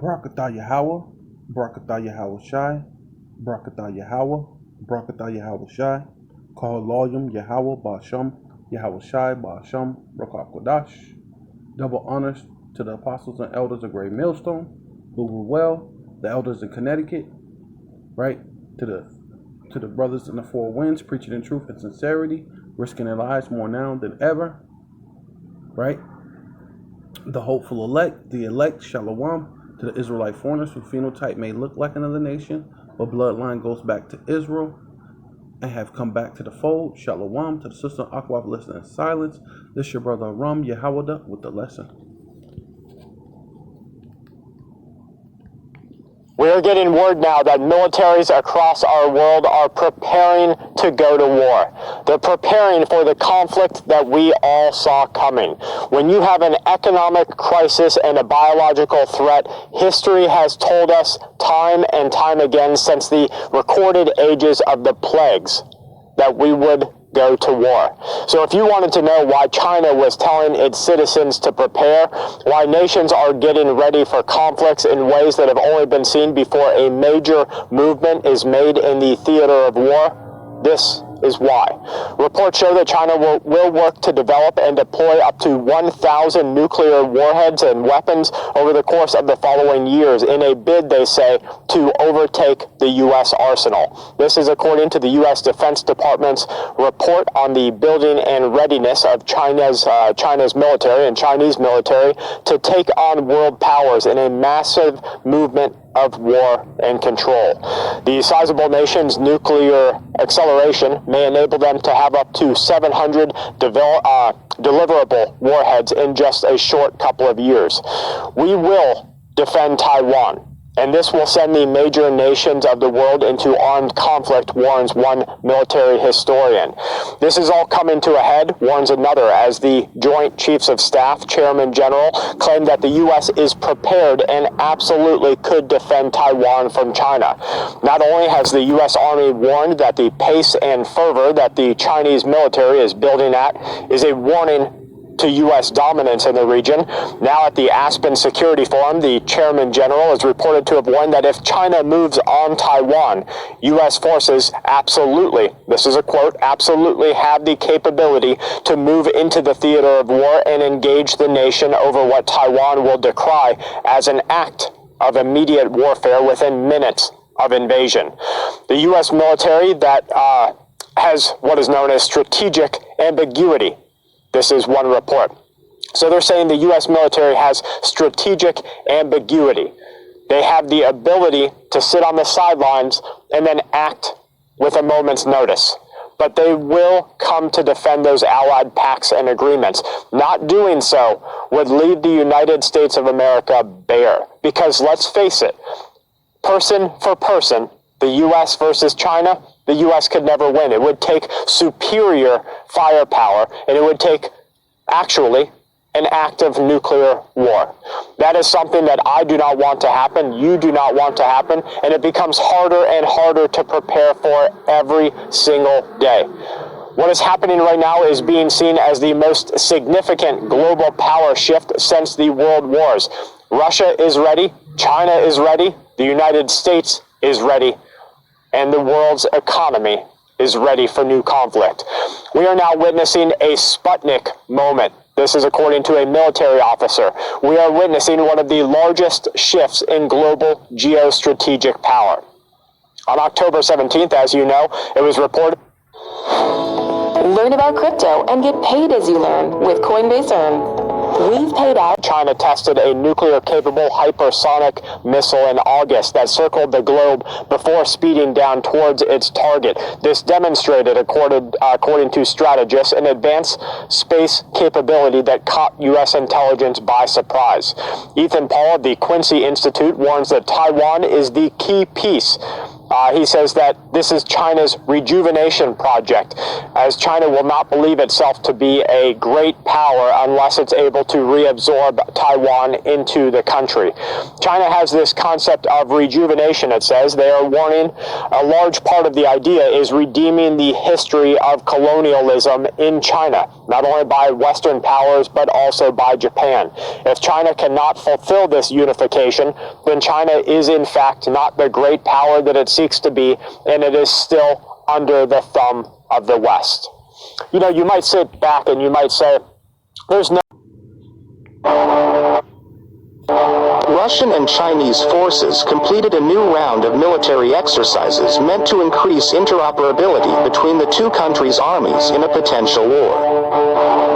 Barakatah Yahweh, Barakatah Yahweh Shai, Barakatah Yahweh, Barakatah Yahweh Shai, Kahal Loyum Yahweh Ba'asham, Yahweh Shai Ba'asham, Rakah Kodash. Double honors to the apostles and elders of Great Millstone, who were well, the elders in Connecticut, right? To the brothers in the four winds, preaching in truth and sincerity, risking their lives more now than ever, right? The hopeful elect, the elect, Shalom, to the Israelite foreigners whose phenotype may look like another nation, but bloodline goes back to Israel and have come back to the fold. Shalom to the sister Aqua listening in silence. This your brother Ram Yehawada with the lesson. We are getting word now that militaries across our world are preparing to go to war. They're preparing for the conflict that we all saw coming. When you have an economic crisis and a biological threat, history has told us time and time again since the recorded ages of the plagues that we would go to war. So if you wanted to know why China was telling its citizens to prepare, why nations are getting ready for conflicts in ways that have only been seen before a major movement is made in the theater of war, this is why. Reports show that China will work to develop and deploy up to 1,000 nuclear warheads and weapons over the course of the following years in a bid, they say, to overtake the U.S. arsenal. This is according to the U.S. Defense Department's report on the building and readiness of China's military and Chinese military to take on world powers in a massive movement of war and control. The sizable nation's nuclear acceleration may enable them to have up to 700 deliverable warheads in just a short couple of years. We will defend Taiwan, and this will send the major nations of the world into armed conflict, warns one military historian. This is all coming to a head, warns another, as the Joint Chiefs of Staff Chairman General claimed that the U.S. is prepared and absolutely could defend Taiwan from China. Not only has the U.S. Army warned that the pace and fervor that the Chinese military is building at is a warning to U.S. dominance in the region. Now at the Aspen Security Forum, the Chairman General is reported to have warned that if China moves on Taiwan, U.S. forces absolutely, this is a quote, absolutely have the capability to move into the theater of war and engage the nation over what Taiwan will decry as an act of immediate warfare within minutes of invasion. The U.S. military that has what is known as strategic ambiguity. This is one report. So they're saying the U.S. military has strategic ambiguity. They have the ability to sit on the sidelines and then act with a moment's notice. But they will come to defend those allied pacts and agreements. Not doing so would leave the United States of America bare. Because let's face it, person for person, the U.S. versus China, the U.S. could never win. It would take superior firepower, and it would take, actually, an act of nuclear war. That is something that I do not want to happen, you do not want to happen, and it becomes harder and harder to prepare for every single day. What is happening right now is being seen as the most significant global power shift since the world wars. Russia is ready, China is ready, the United States is ready, and the world's economy is ready for new conflict. We are now witnessing a Sputnik moment. This is according to a military officer. We are witnessing one of the largest shifts in global geostrategic power. On October 17th, as you know, it was reported. Learn about crypto and get paid as you learn with Coinbase Earn. We've paid out. China tested a nuclear-capable hypersonic missile in August that circled the globe before speeding down towards its target. This demonstrated, according to strategists, an advanced space capability that caught U.S. intelligence by surprise. Ethan Paul of the Quincy Institute warns that Taiwan is the key piece. He says that this is China's rejuvenation project, as China will not believe itself to be a great power unless it's able to reabsorb Taiwan into the country. China has this concept of rejuvenation, it says. They are warning a large part of the idea is redeeming the history of colonialism in China. not only by Western powers, but also by Japan. If China cannot fulfill this unification, then China is in fact not the great power that it seeks to be, and it is still under the thumb of the West. You know, you might sit back and you might say, there's no... Russian and Chinese forces completed a new round of military exercises meant to increase interoperability between the two countries' armies in a potential war.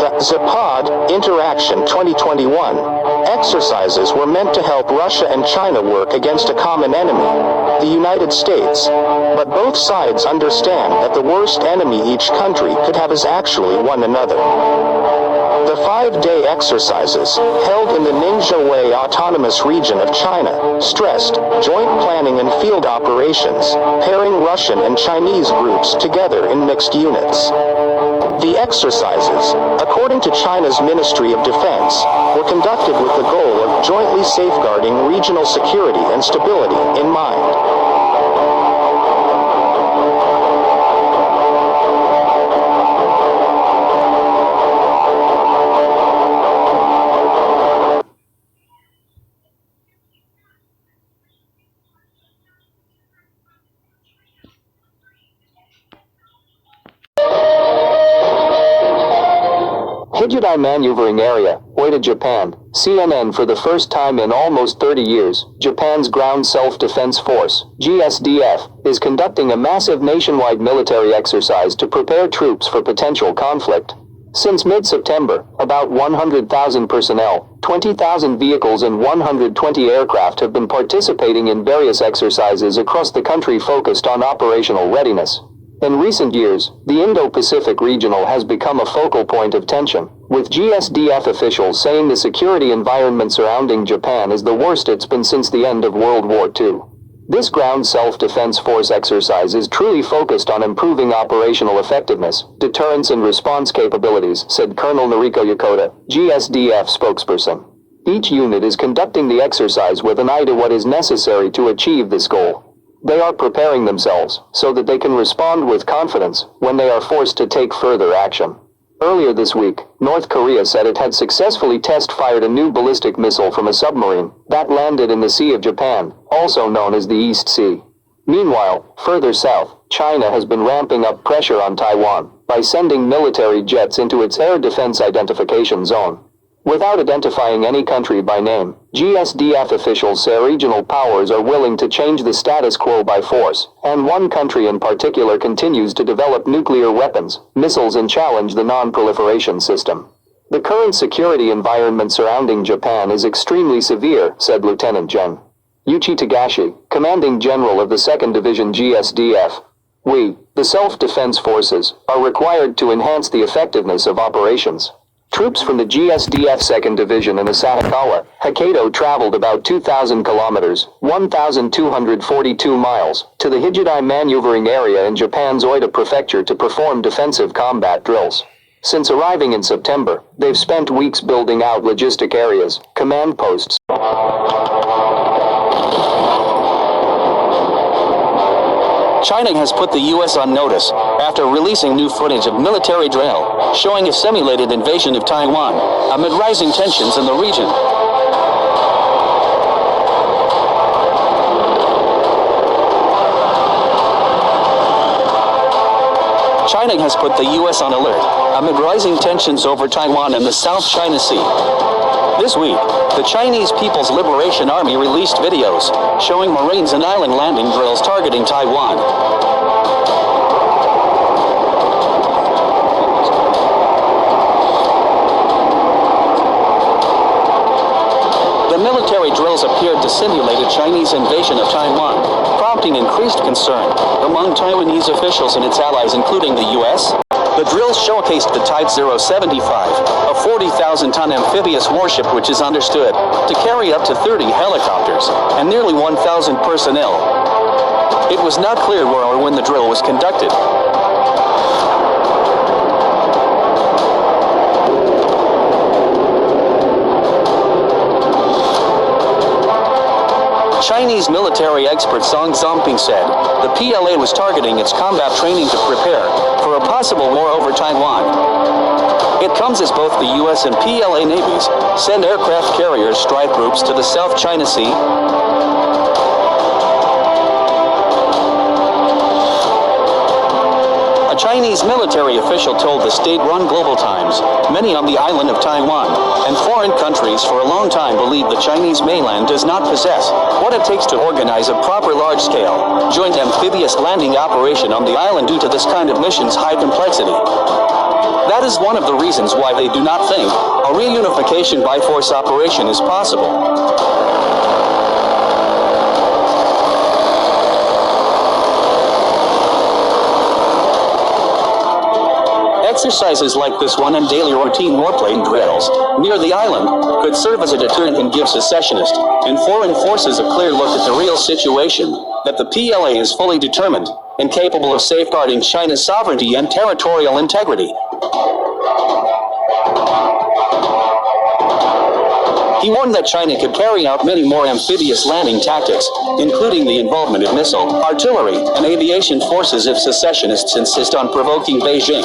The Zapad Interaction 2021 exercises were meant to help Russia and China work against a common enemy, the United States, but both sides understand that the worst enemy each country could have is actually one another. The 5-day exercises, held in the Ningzhou Autonomous Region of China, stressed joint planning and field operations, pairing Russian and Chinese groups together in mixed units. The exercises, according to China's Ministry of Defense, were conducted with the goal of jointly safeguarding regional security and stability in mind. Hijidai Maneuvering Area, Oita, Japan. CNN. For the first time in almost 30 years, Japan's Ground Self-Defense Force, GSDF, is conducting a massive nationwide military exercise to prepare troops for potential conflict. Since mid-September, about 100,000 personnel, 20,000 vehicles and 120 aircraft have been participating in various exercises across the country focused on operational readiness. In recent years, the Indo-Pacific regional has become a focal point of tension, with GSDF officials saying the security environment surrounding Japan is the worst it's been since the end of World War II. This ground self-defense force exercise is truly focused on improving operational effectiveness, deterrence and response capabilities, said Colonel Noriko Yokota, GSDF spokesperson. Each unit is conducting the exercise with an eye to what is necessary to achieve this goal. They are preparing themselves so that they can respond with confidence when they are forced to take further action. Earlier this week, North Korea said it had successfully test-fired a new ballistic missile from a submarine that landed in the Sea of Japan, also known as the East Sea. Meanwhile, further south, China has been ramping up pressure on Taiwan by sending military jets into its air defense identification zone. Without identifying any country by name, GSDF officials say regional powers are willing to change the status quo by force, and one country in particular continues to develop nuclear weapons, missiles and challenge the non-proliferation system. The current security environment surrounding Japan is extremely severe, said Lieutenant Gen. Yuichi Tagashi, commanding general of the 2nd Division GSDF. We, the self-defense forces, are required to enhance the effectiveness of operations. Troops from the GSDF 2nd Division in Asahikawa, Hokkaido traveled about 2,000 kilometers, 1,242 miles, to the Hijidai Maneuvering Area in Japan's Oita Prefecture to perform defensive combat drills. Since arriving in September, they've spent weeks building out logistic areas, command posts. China has put the U.S. on notice after releasing new footage of military drill showing a simulated invasion of Taiwan amid rising tensions in the region. China has put the U.S. on alert amid rising tensions over Taiwan and the South China Sea. This week, the Chinese People's Liberation Army released videos showing Marines and island landing drills targeting Taiwan. The military drills appeared to simulate a Chinese invasion of Taiwan, prompting increased concern among Taiwanese officials and its allies, including the U.S. The drills showcased the Type 075, a 40,000-ton amphibious warship which is understood to carry up to 30 helicopters and nearly 1,000 personnel. It was not clear where or when the drill was conducted. Chinese military expert Zhang Zongping said the PLA was targeting its combat training to prepare for a possible war over Taiwan. It comes as both the US and PLA navies send aircraft carriers strike groups to the South China Sea. A Chinese military official told the state-run Global Times, many on the island of Taiwan and foreign countries for a long time believe the Chinese mainland does not possess what it takes to organize a proper large-scale, joint amphibious landing operation on the island due to this kind of mission's high complexity. That is one of the reasons why they do not think a reunification by force operation is possible. Exercises like this one and daily routine warplane drills near the island could serve as a deterrent and give secessionists and foreign forces a clear look at the real situation, that the PLA is fully determined and capable of safeguarding China's sovereignty and territorial integrity. He warned that China could carry out many more amphibious landing tactics, including the involvement of missile, artillery, and aviation forces if secessionists insist on provoking Beijing.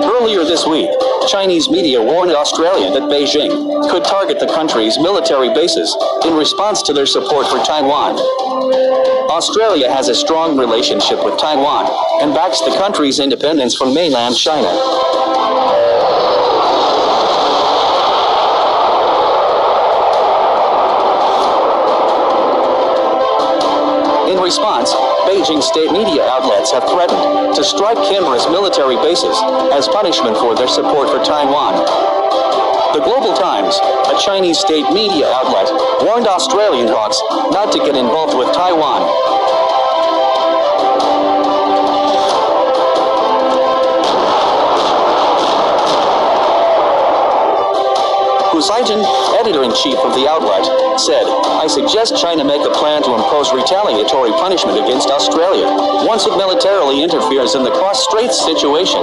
Earlier this week, Chinese media warned Australia that Beijing could target the country's military bases in response to their support for Taiwan. Australia has a strong relationship with Taiwan and backs the country's independence from mainland China. In response, Beijing state media outlets have threatened to strike Canberra's military bases as punishment for their support for Taiwan. The Global Times, a Chinese state media outlet, warned Australian hawks not to get involved with Taiwan. Husaijian, editor-in-chief of the outlet, said, "I suggest China make a plan to impose retaliatory punishment against Australia once it militarily interferes in the cross-straits situation."